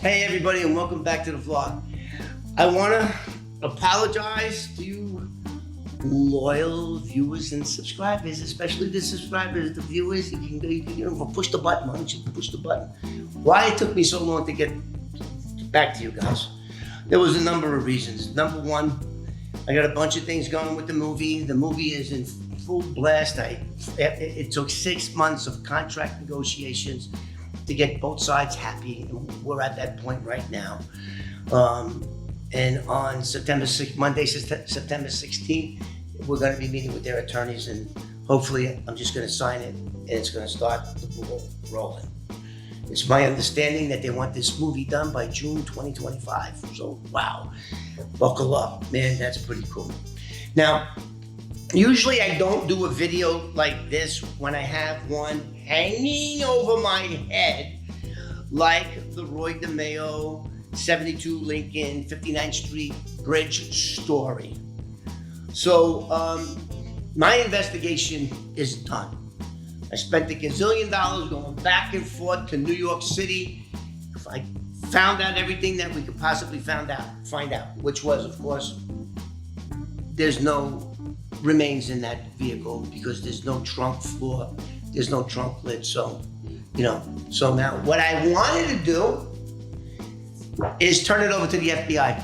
Hey everybody, and welcome back to the vlog. I want to apologize to you loyal viewers and subscribers, especially the subscribers, the viewers. You can push the button. Why don't you push the button? Why it took me so long to get back to you guys? There was a number of reasons. Number one, I got a bunch of things going with the movie. The movie is in full blast. It took 6 months of contract negotiations to get both sides happy, and we're at that point right now. And on Monday, September 16th, we're going to be meeting with their attorneys, and hopefully I'm just going to sign it, and it's going to start the ball rolling. It's my understanding that they want this movie done by June 2025. So, wow, buckle up, man, that's pretty cool. Now, usually I don't do a video like this when I have one hanging over my head, like the Roy DeMeo 72 Lincoln 59th Street Bridge story. So my investigation is done. I spent $1 gazillion going back and forth to New York City. I found out everything that we could possibly find out, which was, of course, there's no remains in that vehicle because there's no trunk floor, there's no trunk lid. So, so now what I wanted to do is turn it over to the FBI.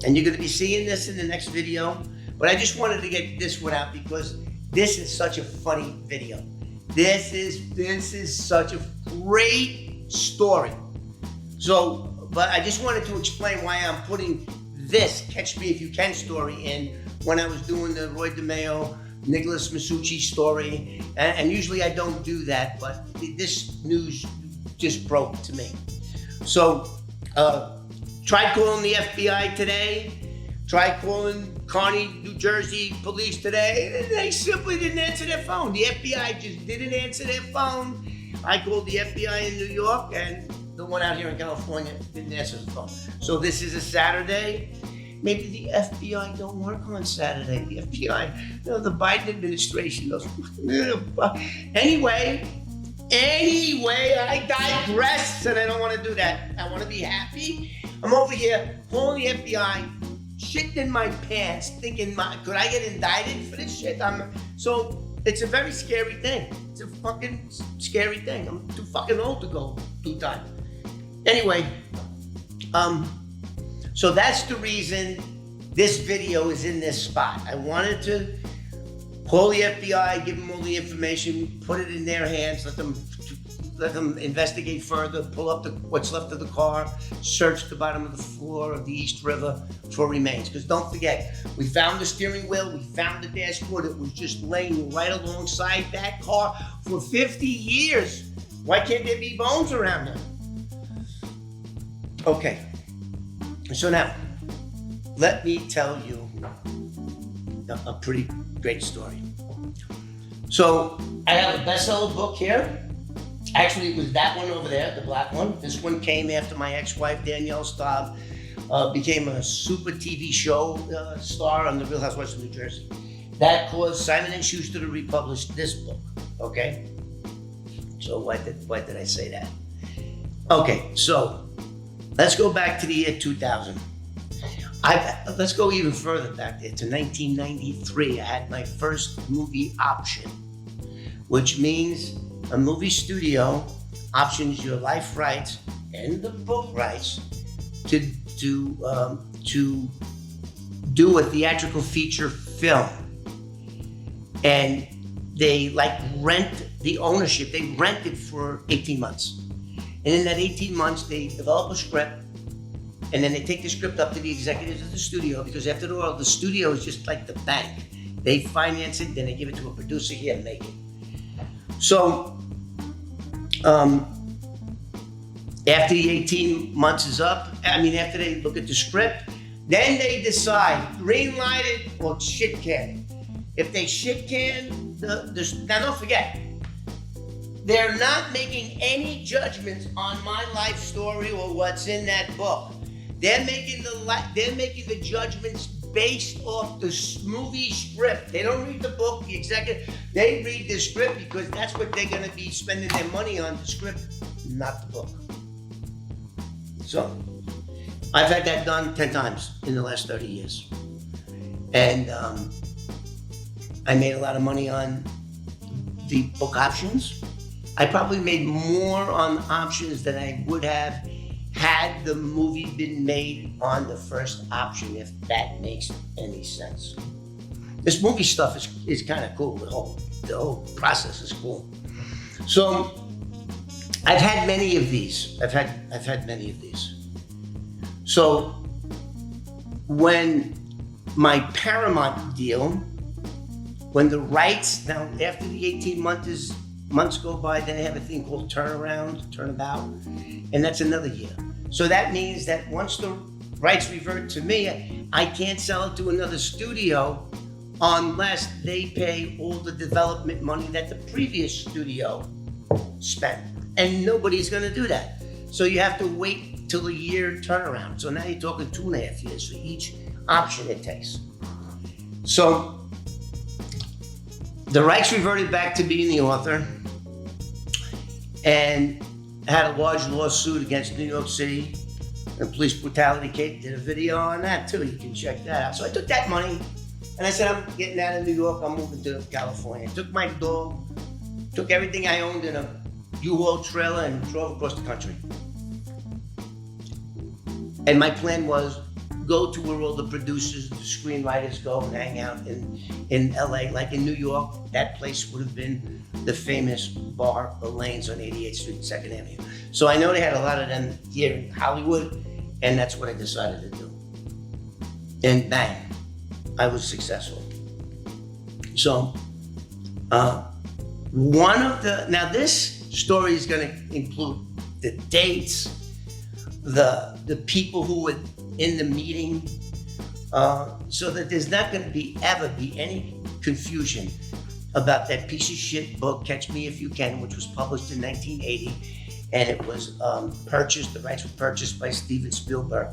And you're gonna be seeing this in the next video, but I just wanted to get this one out because this is such a funny video. This is such a great story. So, but I just wanted to explain why I'm putting this Catch Me If You Can story in when I was doing the Roy DeMeo, Nicholas Masucci story. And usually I don't do that, but this news just broke to me. So, tried calling the FBI today, tried calling Kearny, New Jersey police today, and they simply didn't answer their phone. The FBI just didn't answer their phone. I called the FBI in New York, and the one out here in California didn't answer the phone. So this is a Saturday. Maybe the FBI don't work on Saturday. The FBI, the Biden administration does. Anyway, I digress, and I don't want to do that. I want to be happy. I'm over here calling the FBI, shitting in my pants, thinking, could I get indicted for this shit? So it's a very scary thing. It's a fucking scary thing. I'm too fucking old to go do time. Anyway, so that's the reason this video is in this spot. I wanted to call the FBI, give them all the information, put it in their hands, let them investigate further, pull up what's left of the car, search the bottom of the floor of the East River for remains. Because don't forget, we found the steering wheel, we found the dashboard. It was just laying right alongside that car for 50 years. Why can't there be bones around there? Okay, so now, let me tell you a pretty great story. So, I have a bestseller book here. Actually, it was that one over there, the black one. This one came after my ex-wife, Danielle Staub, became a super TV show star on The Real Housewives of New Jersey. That caused Simon & Schuster to republish this book, okay? So why did I say that? Okay, so let's go back to the year 2000. Let's go even further back there to 1993. I had my first movie option, which means a movie studio options your life rights and the book rights to do a theatrical feature film. And they rent the ownership. They rent it for 18 months. And in that 18 months, they develop a script, and then they take the script up to the executives of the studio, because after all, the studio is just like the bank. They finance it, then they give it to a producer here and make it. So, after the 18 months is up, after they look at the script, then they decide, green light it or shit can. If they shit can, now don't forget, they're not making any judgments on my life story or what's in that book. They're making the judgments based off the movie script. They don't read the book, the executive. They read the script because that's what they're going to be spending their money on, the script, not the book. So I've had that done 10 times in the last 30 years. And I made a lot of money on the book options. I probably made more on options than I would have had the movie been made on the first option, if that makes any sense. This movie stuff is kind of cool. The whole process is cool. So I've had many of these. I've had many of these. So when my Paramount deal, when the rights, now after the 18 months go by, then they have a thing called turnabout, and that's another year. So that means that once the rights revert to me, I can't sell it to another studio unless they pay all the development money that the previous studio spent. And nobody's gonna do that. So you have to wait till a year turnaround. So now you're talking 2.5 years for each option it takes. So the rights reverted back to being the author, and had a large lawsuit against New York City and police brutality. Kate did a video on that too. You can check that out. So I took that money and I said, I'm getting out of New York. I'm moving to California. I took my dog, took everything I owned in a U-Haul trailer and drove across the country. And my plan was go to where all the producers, the screenwriters go and hang out in LA. Like in New York, that place would have been the famous bar, Elaine's on 88th Street and 2nd Avenue. So I know they had a lot of them here in Hollywood, and that's what I decided to do. And bang, I was successful. So now this story is gonna include the dates, the people who were in the meeting, so that there's not going to ever be any confusion about that piece of shit book, Catch Me If You Can, which was published in 1980, and it was purchased, the rights were purchased by Steven Spielberg,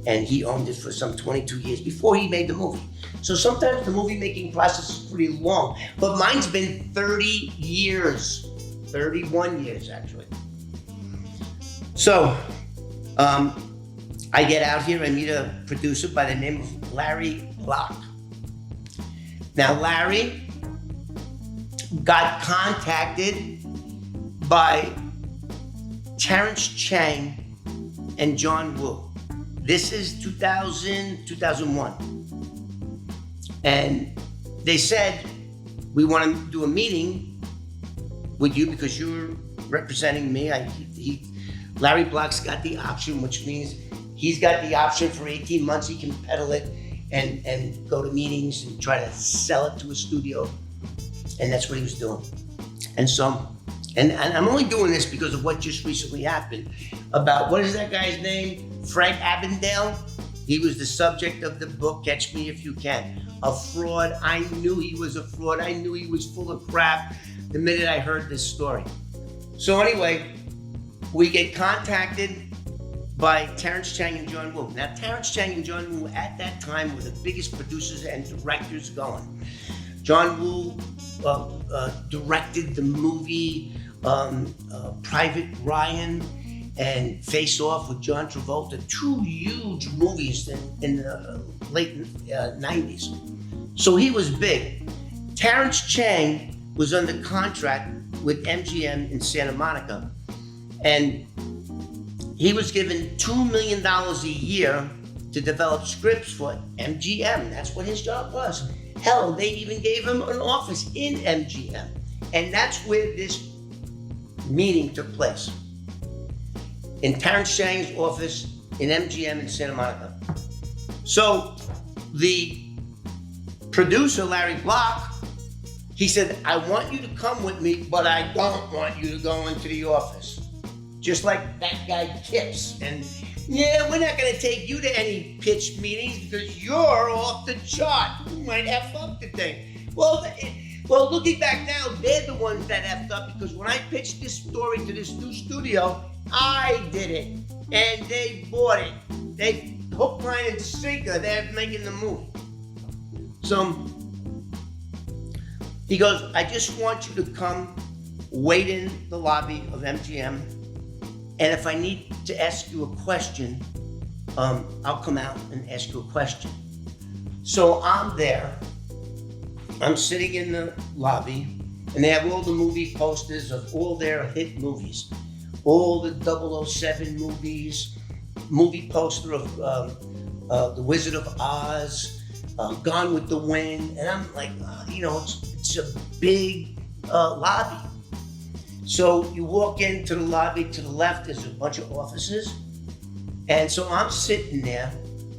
and he owned it for some 22 years before he made the movie. So sometimes the movie making process is pretty long, but mine's been 30 years, 31 years actually. So, I get out here, I meet a producer by the name of Larry Block. Now, Larry got contacted by Terrence Chang and John Woo. This is 2001. And they said, we want to do a meeting with you because you're representing me. Larry Block's got the option, which means he's got the option for 18 months. He can peddle it and go to meetings and try to sell it to a studio. And that's what he was doing. And so, and I'm only doing this because of what just recently happened about, what is that guy's name? Frank Abagnale. He was the subject of the book, Catch Me If You Can. A fraud. I knew he was a fraud. I knew he was full of crap the minute I heard this story. So anyway, we get contacted by Terrence Chang and John Woo. Now, Terrence Chang and John Woo at that time were the biggest producers and directors going. John Woo directed the movie Private Ryan and Face Off with John Travolta, two huge movies in the late 90s. So he was big. Terrence Chang was under contract with MGM in Santa Monica, and he was given $2 million a year to develop scripts for MGM. That's what his job was. Hell, they even gave him an office in MGM. And that's where this meeting took place. In Terrence Chang's office in MGM in Santa Monica. So the producer, Larry Block, he said, I want you to come with me, but I don't want you to go into the office. Just like that guy Kips. And yeah, we're not gonna take you to any pitch meetings because you're off the chart. You might have fucked the thing. Well, looking back now, they're the ones that effed up because when I pitched this story to this new studio, I did it. And they bought it. They hook, line, and sinker, they're making the movie. So he goes, I just want you to come wait in the lobby of MGM And if I need to ask you a question, I'll come out and ask you a question. So I'm there, I'm sitting in the lobby, and they have all the movie posters of all their hit movies, all the 007 movies, movie poster of The Wizard of Oz, Gone with the Wind, and I'm like, it's a big lobby. So you walk into the lobby, to the left there's a bunch of offices, and so I'm sitting there,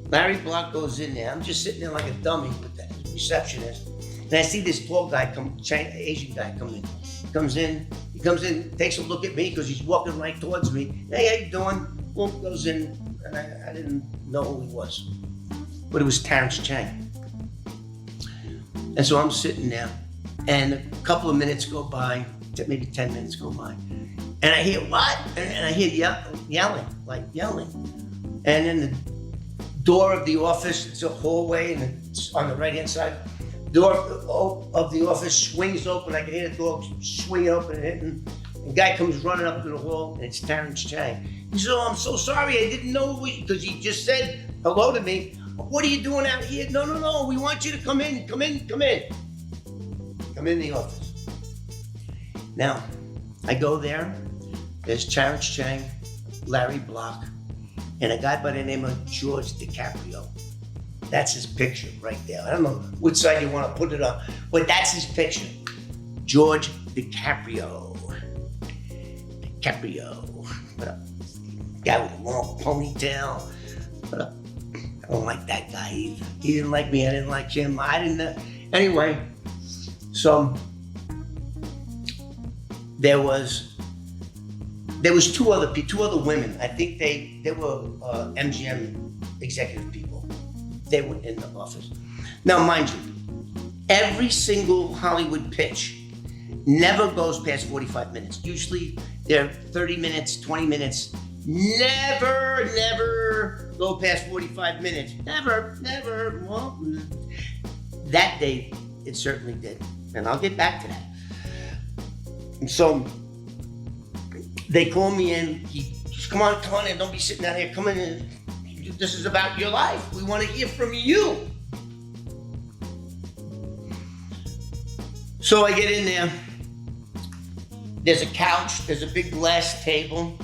Larry Block goes in there, I'm just sitting there like a dummy with the receptionist, and I see this tall guy Asian guy come in. He comes in, takes a look at me because he's walking right towards me. Hey, how you doing? Boom, goes in, and I didn't know who he was, but it was Terrence Chang. And so I'm sitting there, and a couple of minutes go by, maybe 10 minutes go by, and I hear what? And I hear yelling. And then the door of the office, it's a hallway, and it's on the right-hand side. Door of the office swings open. I can hear the door swing open and hitting. The guy comes running up to the hall, and it's Terrence Chang. He said, "Oh, I'm so sorry. I didn't know because he just said hello to me. What are you doing out here? No. We want you to come in. Come in the office." Now, I go there. There's Terrence Chang, Larry Block, and a guy by the name of George DiCaprio. That's his picture right there. I don't know which side you want to put it on, but that's his picture. George DiCaprio. What a guy with a long ponytail. I don't like that guy either. He didn't like me, I didn't like him. Anyway, so there was two other women. I think they were MGM executive people. They were in the office. Now, mind you, every single Hollywood pitch never goes past 45 minutes. Usually they're 30 minutes, 20 minutes. Never go past 45 minutes. Never. Well, that day, it certainly did. And I'll get back to that. And so they call me in. He just, come on in. Don't be sitting out here. Come in. This is about your life. We want to hear from you. So I get in there. There's a couch. There's a big glass table.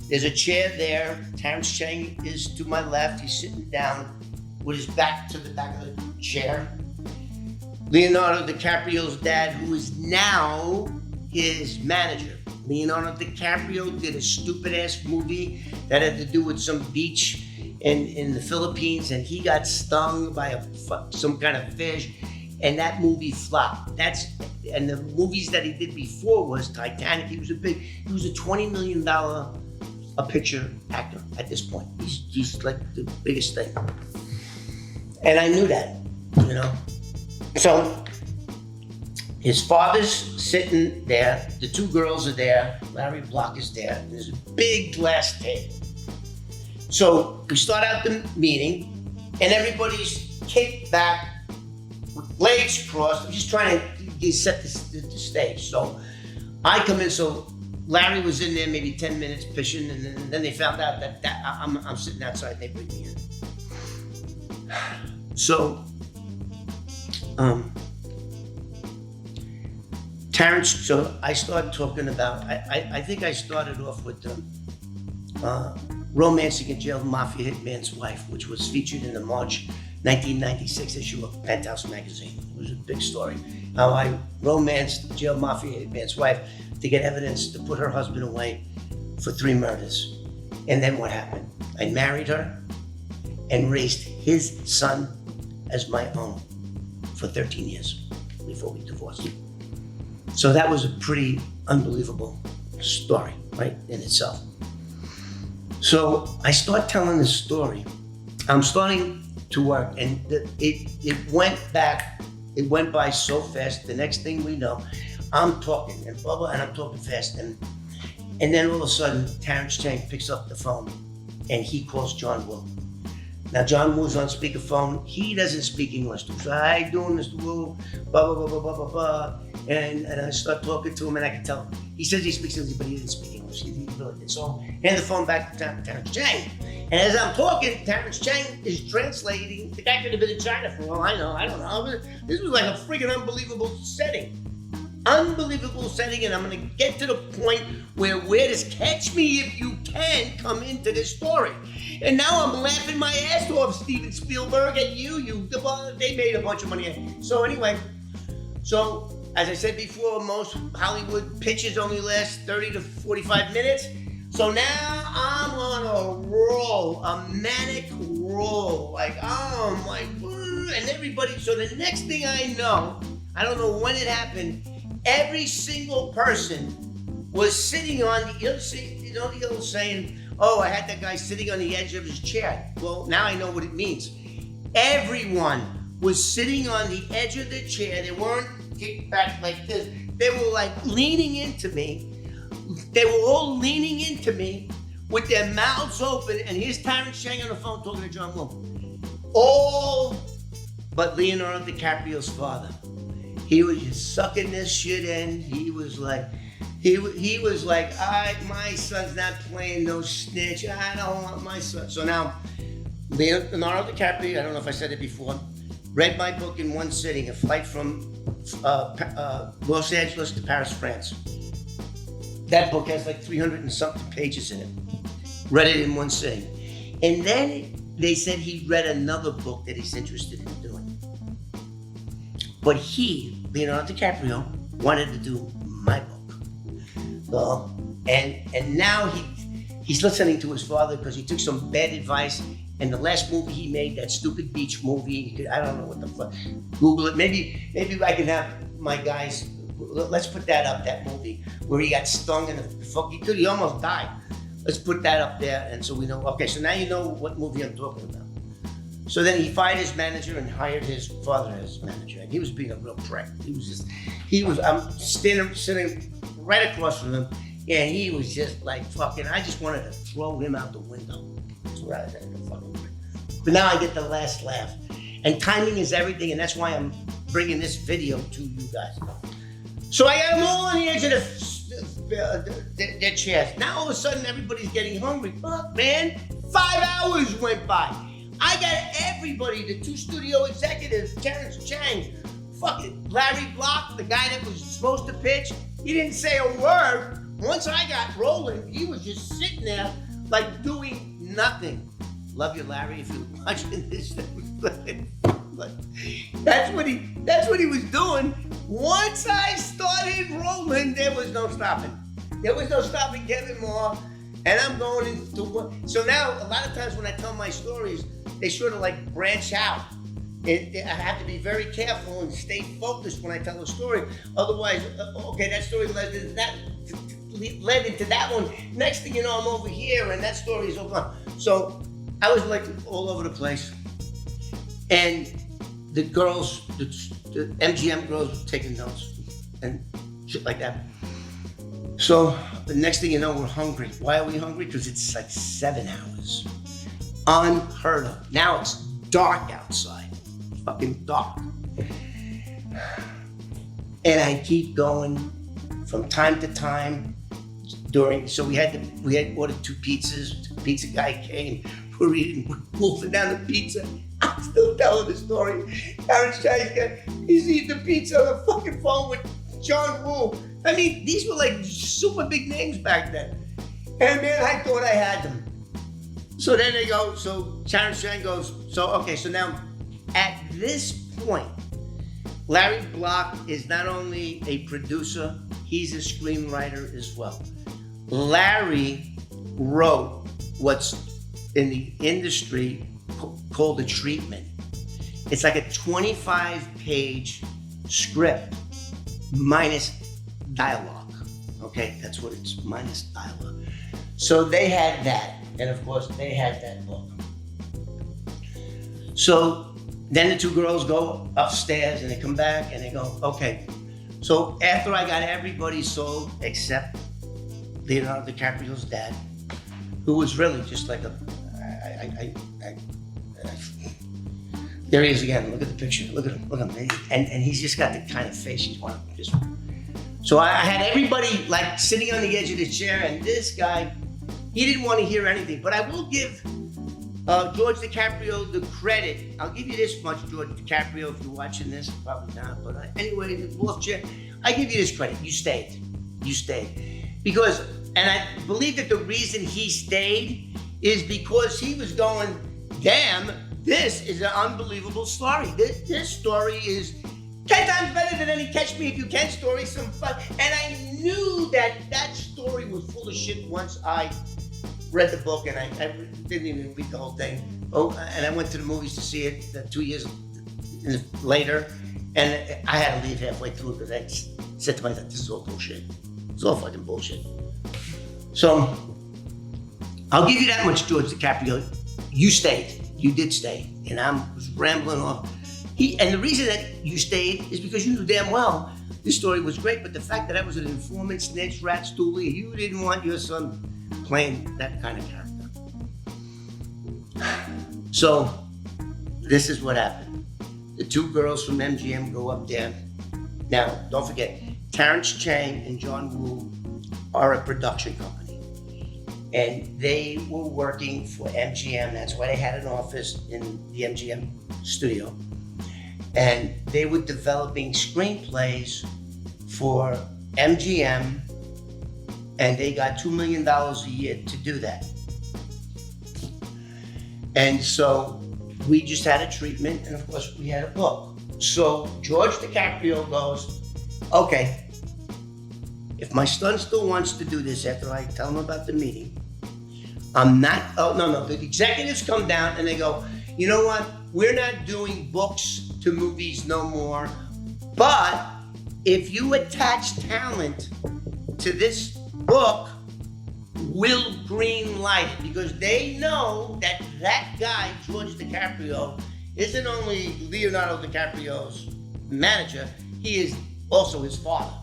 There's a chair there. Terrence Chang is to my left. He's sitting down with his back to the back of the chair. Leonardo DiCaprio's dad, who is now his manager. Leonardo DiCaprio did a stupid-ass movie that had to do with some beach in the Philippines, and he got stung by some kind of fish, and that movie flopped. And the movies that he did before was Titanic. He was a $20 million a picture actor at this point. He's like the biggest thing. And I knew that, So his father's sitting there, the two girls are there, Larry Block is there, and there's a big glass table. So we start out the meeting, and everybody's kicked back, with legs crossed. I'm just trying to set the stage. So I come in, so Larry was in there maybe 10 minutes pitching, and then they found out that I'm sitting outside, they bring me in. So, Terrence, so I started talking about, I think I started off with Romancing a Jailed Mafia Hitman's Wife, which was featured in the March 1996 issue of Penthouse magazine. It was a big story. How I romanced the jailed Mafia Hitman's wife to get evidence to put her husband away for 3 murders. And then what happened? I married her and raised his son as my own for 13 years before we divorced. So that was a pretty unbelievable story, right, in itself. So I start telling this story. I'm starting to work, and it went by so fast. The next thing we know, I'm talking and blah blah, and I'm talking fast, and then all of a sudden, Terrence Chang picks up the phone, and he calls John Woo. Now John Woo's on speakerphone. He doesn't speak English. So how you doing, Mr. Woo? Blah blah blah blah blah blah blah. and I start talking to him, and I can tell he says he speaks English, but he didn't speak English. He really did. So hand the phone back to Terrence Chang, and as I'm talking, Terrence Chang is translating. The guy could have been in China for all I know. I don't know. This was like a freaking unbelievable setting. Unbelievable setting, and I'm gonna get to the point where does Catch Me If You Can come into this story. And now I'm laughing my ass off, Steven Spielberg, and they made a bunch of money. So anyway, as I said before, most Hollywood pitches only last 30 to 45 minutes. So now I'm on a roll, a manic roll. Like, oh my, and everybody, so the next thing I know, I don't know when it happened, every single person was sitting on, the old saying, oh, I had that guy sitting on the edge of his chair. Well, now I know what it means. Everyone was sitting on the edge of the chair. They weren't kicked back like this. They were like leaning into me. They were all leaning into me with their mouths open. And here's Terrence Chang on the phone talking to John Woo. All but Leonardo DiCaprio's father. He was just sucking this shit in. He was like, my son's not playing no snitch. I don't want my son. So now, Leonardo DiCaprio, I don't know if I said it before, read my book in one sitting, a flight from Los Angeles to Paris, France. That book has like 300 and something pages in it. Read it in one sitting. And then they said he read another book that he's interested in doing. But Leonardo DiCaprio, wanted to do my book. So, and now he's listening to his father because he took some bad advice. And the last movie he made, that stupid beach movie, I don't know what the fuck. Google it. Maybe I can have my guys. Let's put that up. That movie where he got stung in the fuck. He almost died. Let's put that up there, and so we know. Okay, so now you know what movie I'm talking about. So then he fired his manager and hired his father as manager, and he was being a real prick. I'm sitting right across from him, and he was just like fucking. I just wanted to throw him out the window. That's what I said. But now I get the last laugh. And timing is everything, and that's why I'm bringing this video to you guys. So I got them all on the edge of their chairs. Now all of a sudden everybody's getting hungry. Fuck, man, 5 hours went by. I got everybody, the two studio executives, Terrence Chang, fucking Larry Block, the guy that was supposed to pitch, he didn't say a word. Once I got rolling, he was just sitting there like doing nothing. Love you, Larry, if you're watching this. That's what he was doing. Once I started rolling, there was no stopping. There was no stopping Kevin Moore, and I'm going into what. So now, a lot of times when I tell my stories, they sort of like branch out. I have to be very careful and stay focused when I tell a story. Otherwise, okay, that story led into that one. Next thing you know, I'm over here, and that story is over. So I was like all over the place. And the girls, the MGM girls were taking notes and shit like that. So the next thing you know, we're hungry. Why are we hungry? Because it's like 7 hours. Unheard of. Now it's dark outside. Fucking dark. And I keep going from time to time so we had ordered 2 pizzas. The pizza guy came. We're wolfing down the pizza. I'm still telling the story. Terrence Chang, he's eating the pizza on the fucking phone with John Woo. I mean, these were like super big names back then. And man, I thought I had them. So then they go, so Terrence Chang goes, so now at this point, Larry Block is not only a producer, he's a screenwriter as well. Larry wrote what's in the industry called a treatment. It's like a 25-page script minus dialogue. Okay, that's what it's, minus dialogue. So they had that, and of course they had that book. So then the 2 girls go upstairs and they come back and they go, okay. So after I got everybody sold except Leonardo DiCaprio's dad, who was really just like There he is again. Look at the picture. Look at him. Look at him. And he's just got the kind of face you want to just. So I had everybody like sitting on the edge of the chair, and this guy, he didn't want to hear anything. But I will give George DiCaprio the credit. I'll give you this much, George DiCaprio, if you're watching this. Probably not. But anyway, the fourth chair, I give you this credit. You stayed. You stayed. Because, and I believe that the reason he stayed is because he was going, damn, this is an unbelievable story. This story is 10 times better than any Catch Me If You Can story, some fun. And I knew that story was full of shit once I read the book, and I didn't even read the whole thing. Oh, and I went to the movies to see it 2 years later, and I had to leave halfway through because I said to myself, this is all bullshit. It's all fucking bullshit. So, I'll give you that much, George DiCaprio. You stayed. You did stay. And I was rambling off. And the reason that you stayed is because you knew damn well this story was great, but the fact that I was an informant, snitch, rat, stoolie, you didn't want your son playing that kind of character. So, this is what happened. The two girls from MGM go up there. Now, don't forget, Terrence Chang and John Woo are a production company. And they were working for MGM. That's why they had an office in the MGM studio. And they were developing screenplays for MGM, and they got $2 million a year to do that. And so we just had a treatment, and of course we had a book. So George DiCaprio goes, okay, if my son still wants to do this after I tell him about the meeting, I'm not, the executives come down and they go, you know what, we're not doing books to movies no more, but if you attach talent to this book, we'll green light it, because they know that guy, George DiCaprio, isn't only Leonardo DiCaprio's manager, he is also his father,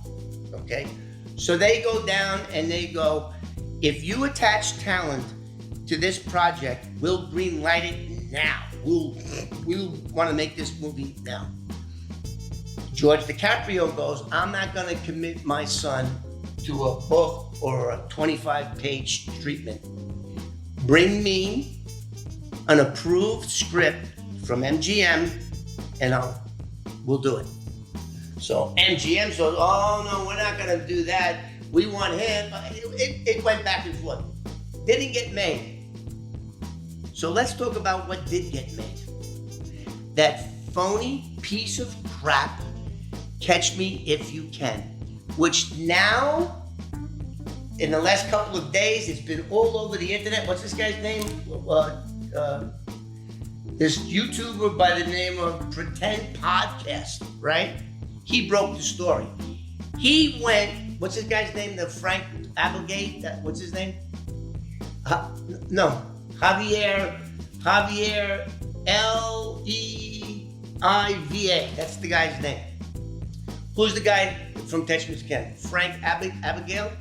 okay? So they go down and they go, if you attach talent to this project, we'll green light it now. We'll want to make this movie now. George DiCaprio goes, I'm not going to commit my son to a book or a 25-page treatment. Bring me an approved script from MGM and we'll do it. So MGM says, oh no, we're not going to do that. We want him. It went back and forth. Didn't get made. So let's talk about what did get made. That phony piece of crap, Catch Me If You Can, which now, in the last couple of days, it's been all over the internet. What's this guy's name? This YouTuber by the name of Pretend Podcast, right? He broke the story. He went, what's this guy's name? The Frank Applegate? What's his name? Javier Leiva. That's the guy's name. Who's the guy from Catch Me If You Can? Frank Abagnale?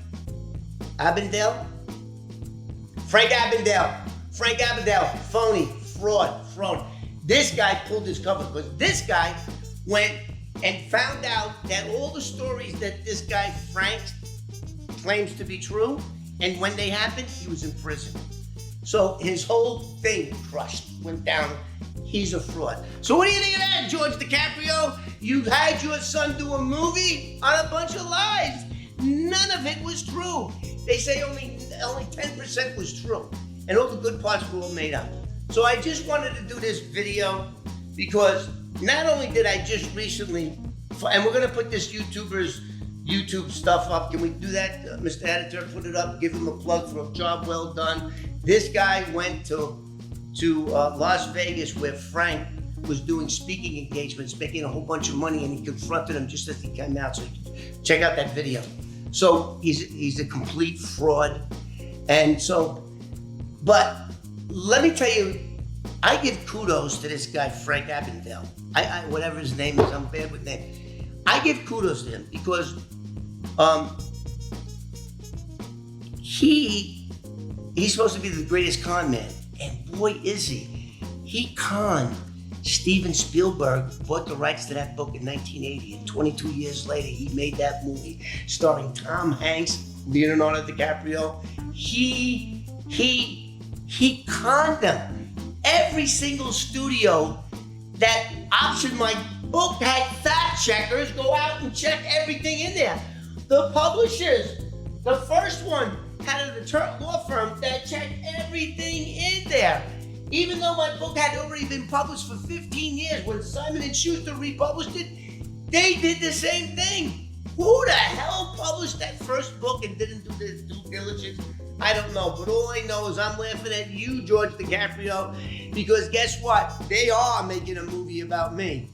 Frank Abagnale. Phony. Fraud. This guy pulled his cover because this guy went and found out that all the stories that this guy Frank claims to be true, and when they happened, he was in prison. So his whole thing went down. He's a fraud. So what do you think of that, George DiCaprio? You had your son do a movie on a bunch of lies. None of it was true. They say only 10% was true. And all the good parts were all made up. So I just wanted to do this video because not only did I just recently, and we're going to put this YouTuber's YouTube stuff up. Can we do that, Mr. Editor? Put it up, give him a plug for a job well done. This guy went to Las Vegas where Frank was doing speaking engagements, making a whole bunch of money, and he confronted him just as he came out. So check out that video. So he's a complete fraud. And so, but let me tell you, I give kudos to this guy, Frank Abagnale. I whatever his name is, I'm bad with names. I give kudos to him because he's supposed to be the greatest con man. And boy, is he. He conned Steven Spielberg bought the rights to that book in 1980, and 22 years later, he made that movie starring Tom Hanks, Leonardo DiCaprio. He conned them. Every single studio that optioned my book had fact checkers go out and check everything in there. The publishers, the first one had an attorney law firm that checked everything in there. Even though my book had already been published for 15 years, when Simon & Schuster republished it, they did the same thing. Who the hell published that first book and didn't do their due diligence? I don't know, but all I know is I'm laughing at you, George DiCaprio, because guess what? They are making a movie about me.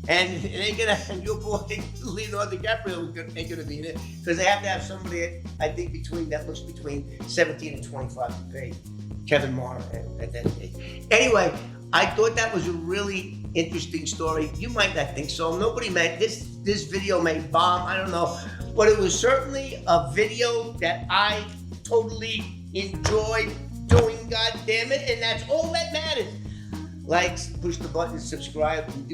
And it ain't gonna, and your boy Leonardo DiCaprio ain't gonna be in it, because they have to have somebody, I think, that looks between 17 and 25 to pay Kevin Marr at that age. Anyway, I thought that was a really interesting story. You might not think so. Nobody meant this video may bomb, I don't know. But it was certainly a video that I totally enjoyed doing, God damn it, and that's all that matters. Like, push the button, subscribe, and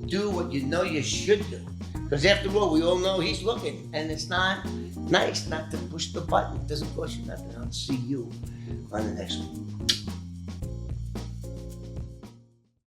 do what you know you should do. Because after all, we all know he's looking, and it's not nice not to push the button. It doesn't cost you nothing. I'll see you on the next one.